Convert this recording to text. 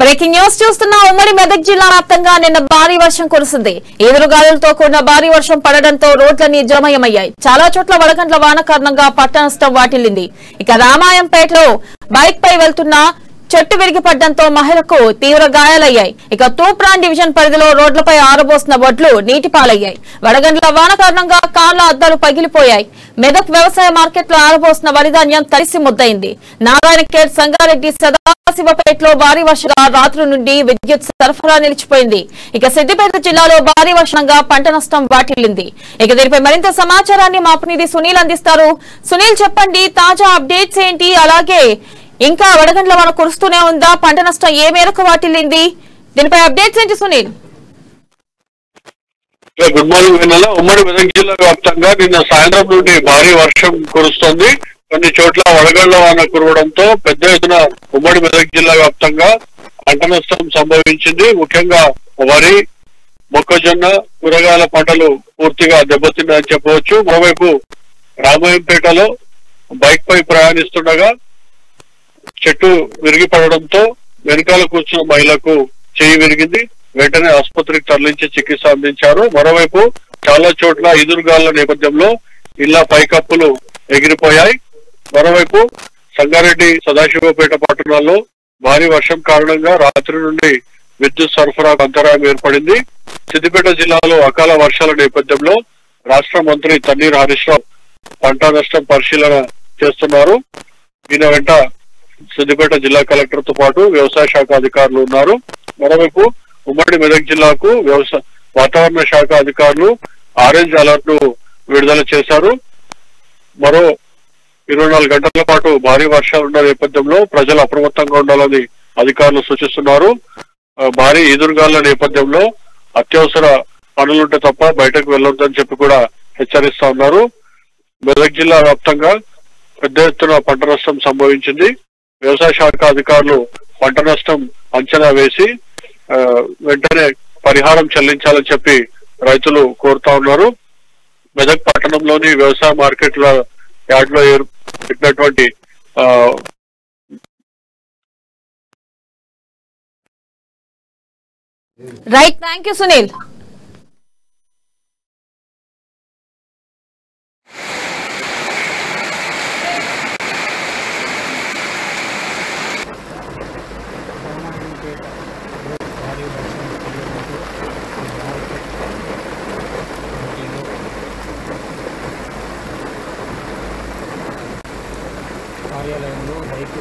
Breaking news చూస్తున్న ఉమ్మడి మెదక్ జిల్లా వ్యాప్తంగా నిన్న భారీ వర్షం కురిసింది. ఎదురుగాలులతో కూడిన భారీ వర్షం పడడంతో రోడ్లన్నీ జలమయమయ్యాయి. చాలా చోట్ల వడగండ్ల వాన కారణంగా పంట నష్టం వాటిల్లింది. ఇక రామాయంపేటలో బైక్ పై వెళ్తున్న చెట్టు విరిగి పడడంతో మహిళకు తీవ్ర గాయాలయ్యాయి. ఇక తూప్రాన్ డివిజన్ పరిధిలో రోడ్లపై ఆరబోసిన వడ్లు నీటి పాలయ్యాయి. వడగండ్ల వాన కారణంగా కార్ల అద్దాలు పగిలిపోయాయి. మెదక్ వ్యవసాయ మార్కెట్లో ఆరబోసిన వరిధాన్యం తడిసి ముద్దయింది. నారాయణఖేడ్, సంగారెడ్డి, సదాశివపేటలో భారీ వర్షంగా రాత్రి నుండి విద్యుత్ సరఫరా నిలిచిపోయింది. ఇక సిద్దిపేట జిల్లాలో భారీ వర్షంగా పంట నష్టం వాటిల్లింది. ఇక దీనిపై మరింత సమాచారాన్ని మా ప్రతినిధి సునీల్ అందిస్తారు. సునీల్, చెప్పండి, తాజా అప్డేట్స్ ఏంటి? అలాగే ఇంకా వడగండ్ల వాన కురుస్తూనే ఉందా? పంట నష్టం ఏ మేరకు వాటిల్లింది? దీనిపై అప్డేట్స్ ఏంటి సునీల్? Good morning వినాల. ఉమ్మడి మెదక్ జిల్లా వ్యాప్తంగా నిన్న సాయంత్రం నుండి భారీ వర్షం కురుస్తోంది. కొన్ని చోట్ల వడగళ్ల వాన కురవడంతో పెద్ద ఎత్తున ఉమ్మడి మెదక్ జిల్లా వ్యాప్తంగా పంట నష్టం సంభవించింది. ముఖ్యంగా వరి, మొక్కజొన్న, కూరగాయల పంటలు పూర్తిగా దెబ్బతిన్నాయని చెప్పవచ్చు. మరోవైపు రామాయంపేటలో బైక్ పై ప్రయాణిస్తుండగా చెట్టు విరిగి పడడంతో వెనకాల కూర్చున్న మహిళకు చెయ్యి విరిగింది. వెంటనే ఆసుపత్రికి తరలించి చికిత్స అందించారు. మరోవైపు చాలా చోట్ల ఎదురుగాళ్ల నేపథ్యంలో ఇళ్ల పైకప్పులు ఎగిరిపోయాయి. మరోవైపు సంగారెడ్డి, సదాశివపేట పట్టణాల్లో భారీ వర్షం కారణంగా రాత్రి నుండి విద్యుత్ సరఫరా అంతరాయం ఏర్పడింది. సిద్దిపేట జిల్లాలో అకాల వర్షాల నేపథ్యంలో రాష్ట్ర మంత్రి తన్నీర్ హరీష్ రావు పంట నష్టం పరిశీలన చేస్తున్నారు. ఈయన వెంట సిద్దిపేట జిల్లా కలెక్టర్ తో పాటు వ్యవసాయ శాఖ అధికారులు ఉన్నారు. మరోవైపు ఉమ్మడి మెదక్ జిల్లాకు వాతావరణ శాఖ అధికారులు ఆరెంజ్ అలర్ట్ ను విడుదల చేశారు. మరో 24 గంటల పాటు భారీ వర్షాలు ఉన్న నేపథ్యంలో ప్రజలు అప్రమత్తంగా ఉండాలని అధికారులు సూచిస్తున్నారు. భారీ ఎదురుగాళ్ల నేపథ్యంలో అత్యవసర పనులుంటే తప్ప బయటకు వెళ్లొద్దని చెప్పి కూడా హెచ్చరిస్తా ఉన్నారు. మెదక్ జిల్లా వ్యాప్తంగా పెద్ద ఎత్తున పంట నష్టం సంభవించింది. వ్యవసాయ శాఖ అధికారులు పంట నష్టం అంచనా వేసి వెంటనే పరిహారం చెల్లించాలని చెప్పి రైతులు కోరుతా ఉన్నారు. మెదక్ పట్టణంలోని వ్యవసాయ మార్కెట్ల యార్డ్ లో పెట్టినటువంటి రైట్, థ్యాంక్ యూ సునీల్. కార్యాలయంలో బైక్